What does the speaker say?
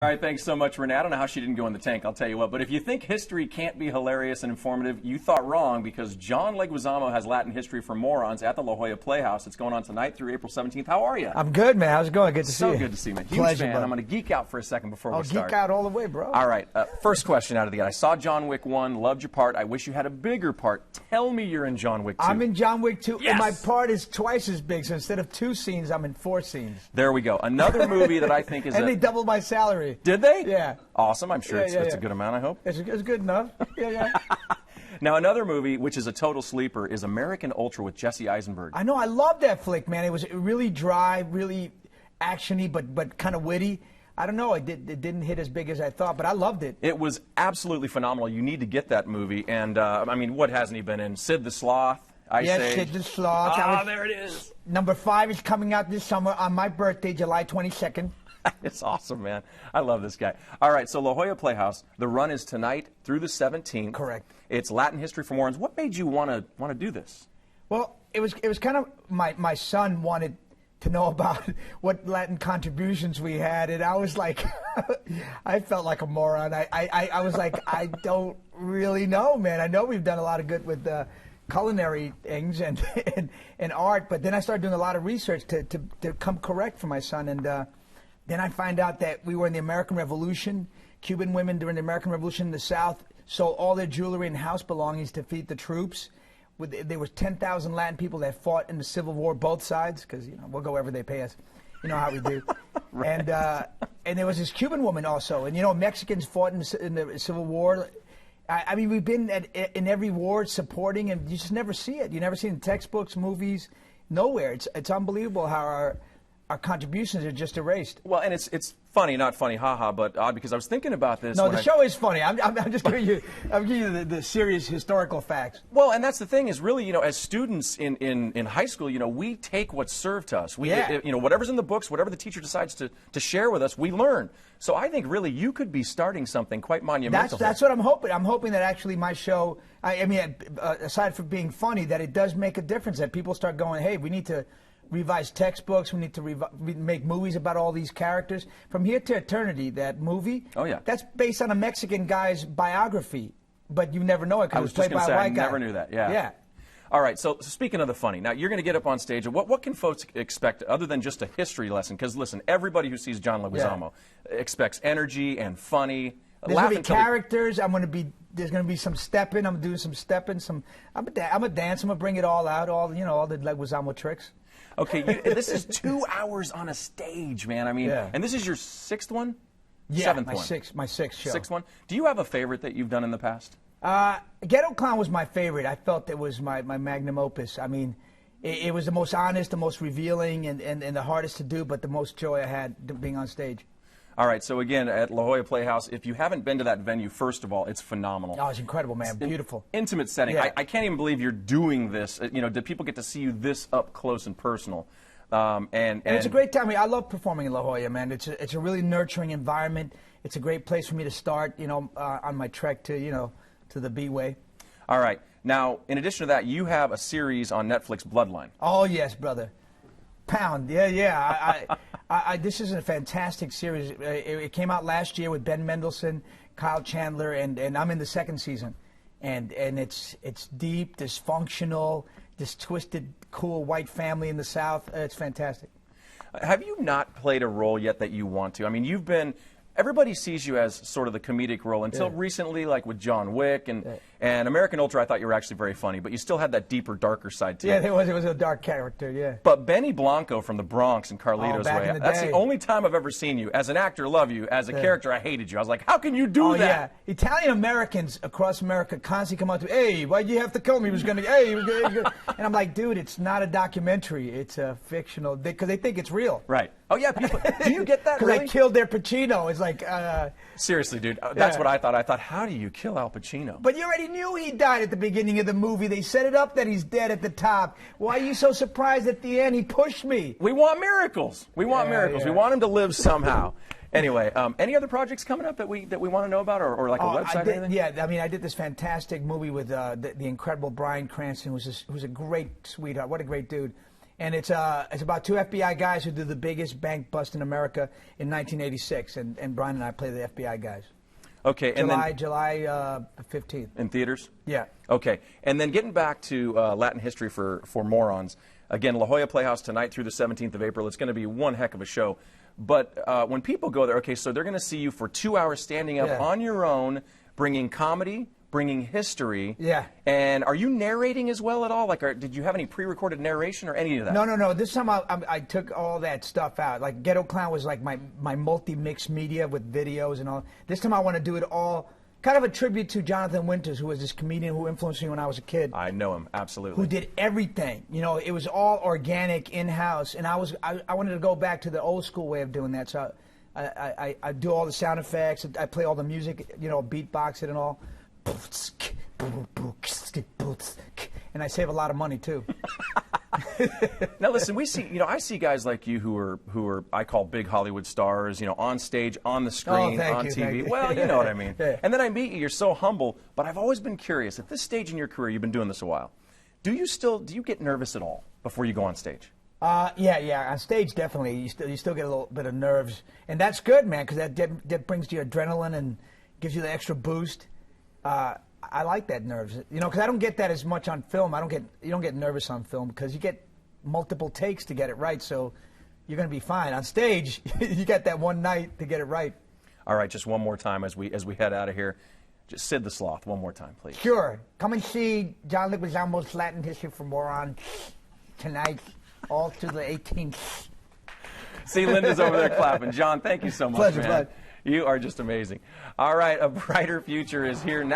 All right, thanks so much, Renee. I don't know how she didn't go in the tank, I'll tell you what. But if you think history can't be hilarious and informative, you thought wrong, because John Leguizamo has Latin history for morons at the La Jolla Playhouse. It's going on tonight through April 17th. How are you? I'm good, man. How's it going? Good to see you. So good to see you, man. Huge Pleasure, fan. brother. I'm going to geek out for a second before we start. Geek out all the way, bro. All right, first question out of the gate. I saw John Wick 1, loved your part. I wish you had a bigger part. Tell me you're in John Wick 2. I'm in John Wick 2. Yes! And my part is twice as big, so instead of 2 scenes, I'm in 4 scenes. There we go. Another movie that I think is and they doubled my salary. Did they? Yeah. Awesome. I'm sure it's a good amount, I hope. It's good enough. Yeah. Now, another movie, which is a total sleeper, is American Ultra with Jesse Eisenberg. I know. I love that flick, man. It was really dry, really action-y, but kind of witty. I don't know. It didn't hit as big as I thought, but I loved it. It was absolutely phenomenal. You need to get that movie. And, I mean, what hasn't he been in? Sid the Sloth, Ice Age. Sid the Sloth. Ah, there it is. Number 5 is coming out this summer on my birthday, July 22nd. It's awesome, man. I love this guy. All right, so La Jolla Playhouse, the run is tonight through the 17th. Correct. It's Latin history for morons. What made you want to do this? Well, it was kind of my son wanted to know about what Latin contributions we had, and I was like, I felt like a moron. I was like, I don't really know, man. I know we've done a lot of good with culinary things and art, but then I started doing a lot of research to come correct for my son, and then I find out that we were in the American Revolution. Cuban women during the American Revolution in the South sold all their jewelry and house belongings to feed the troops. There was 10,000 Latin people that fought in the Civil War, both sides, because we'll go wherever they pay us. You know how we do. Right. And there was this Cuban woman also, and Mexicans fought in the Civil War. I mean, we've been in every war supporting, and you just never see it. You never see it in textbooks, movies, nowhere. It's unbelievable how our contributions are just erased. Well, and it's funny, not funny, haha, but odd, because I was thinking about this. No, the show is funny. I'm just giving you, the serious historical facts. Well, and that's the thing is really, as students in high school, we take what's served to us. Whatever's in the books, whatever the teacher decides to share with us, we learn. So I think really you could be starting something quite monumental. That's what I'm hoping. I'm hoping that actually my show, I mean, aside from being funny, that it does make a difference, that people start going, hey, we need to revise textbooks. We need to make movies about all these characters. From Here to Eternity, that movie. Oh yeah. That's based on a Mexican guy's biography, but you never know it because it was played by a white guy. I never knew that. Yeah. Yeah. All right. So speaking of the funny, now you're going to get up on stage. What can folks expect other than just a history lesson? Because listen, everybody who sees John Leguizamo expects energy and funny. There's going to be characters. There's going to be some stepping. I'm doing some stepping. I'm a dance. I'm going to bring it all out. All the Leguizamo tricks. Okay, this is 2 hours on a stage, man. I mean, and this is your 6th one? Yeah, 7th one? my sixth show. 6th one. Do you have a favorite that you've done in the past? Ghetto Clown was my favorite. I felt it was my magnum opus. I mean, it was the most honest, the most revealing, and the hardest to do, but the most joy I had being on stage. All right, so again, at La Jolla Playhouse, if you haven't been to that venue, first of all, it's phenomenal. Oh, it's incredible, man. Beautiful. Intimate setting. Yeah. I can't even believe you're doing this. Did people get to see you this up close and personal? And it's a great time. I love performing in La Jolla, man. It's a really nurturing environment. It's a great place for me to start, on my trek to the B-Way. All right. Now, in addition to that, you have a series on Netflix, Bloodline. Oh, yes, brother. Pound. Yeah. This is a fantastic series. It came out last year with Ben Mendelsohn, Kyle Chandler, and I'm in the 2nd season. And it's deep, dysfunctional, this twisted, cool white family in the South. It's fantastic. Have you not played a role yet that you want to? I mean, everybody sees you as sort of the comedic role until recently, like with John Wick and American Ultra. I thought you were actually very funny, but you still had that deeper, darker side to you. Yeah, it was a dark character. Yeah. But Benny Blanco from the Bronx and Carlito's Way. That's the only time I've ever seen you. As an actor, love you. As a character, I hated you. I was like, how can you do that? Yeah. Italian Americans across America constantly come up to me, hey, why'd you have to kill me? And I'm like, dude, it's not a documentary. It's a fictional, because they think it's real. Right. Oh, yeah. People, do you get that? Because really? I killed their Pacino. It's like, seriously, dude. That's what I thought. I thought, how do you kill Al Pacino? But you already knew he died at the beginning of the movie. They set it up that he's dead at the top. Why are you so surprised at the end? He pushed me. We want miracles. We want miracles. We want him to live somehow. Anyway, any other projects coming up that we want to know about, or like a website or anything? Yeah, I mean, I did this fantastic movie with the incredible Bryan Cranston, who's a great sweetheart. What a great dude. And it's about two FBI guys who did the biggest bank bust in America in 1986, and Brian and I play the FBI guys. Okay, and then July 15th. in theaters? Yeah. Okay, and then getting back to Latin history for morons. Again, La Jolla Playhouse tonight through the 17th of April. It's going to be one heck of a show. But when people go there, okay, so they're going to see you for 2 hours standing up on your own, bringing comedy, bringing history. Yeah. And are you narrating as well at all? Like, did you have any pre-recorded narration or any of that? No. This time I took all that stuff out. Like Ghetto Clown was like my multi-mix media with videos and all. This time I want to do it all. Kind of a tribute to Jonathan Winters, who was this comedian who influenced me when I was a kid. I know him, absolutely. Who did everything. You know, it was all organic, in-house. And I wanted to go back to the old school way of doing that. So I do all the sound effects. I play all the music, you know, beatbox it and all. And I save a lot of money, too. Now listen, I see guys like you who are I call big Hollywood stars, you know, on stage, on the screen, on TV. Well, you know what I mean. Yeah. And then I meet you, you're so humble, but I've always been curious, at this stage in your career, you've been doing this a while. Do you get nervous at all before you go on stage? Yeah. On stage, definitely. You still get a little bit of nerves. And that's good, man, because that brings you adrenaline and gives you the extra boost. I like that nerves, you know, because I don't get that as much on film. You don't get nervous on film because you get multiple takes to get it right, so you're going to be fine. On stage, you got that one night to get it right. All right, just one more time as we head out of here. Just Sid the Sloth, one more time, please. Sure. Come and see John Leguizamo's Latin History for Morons tonight, all to the 18th. See, Linda's over there clapping. John, thank you so much, Pleasure, man. bud. You are just amazing. All right, a brighter future is here now.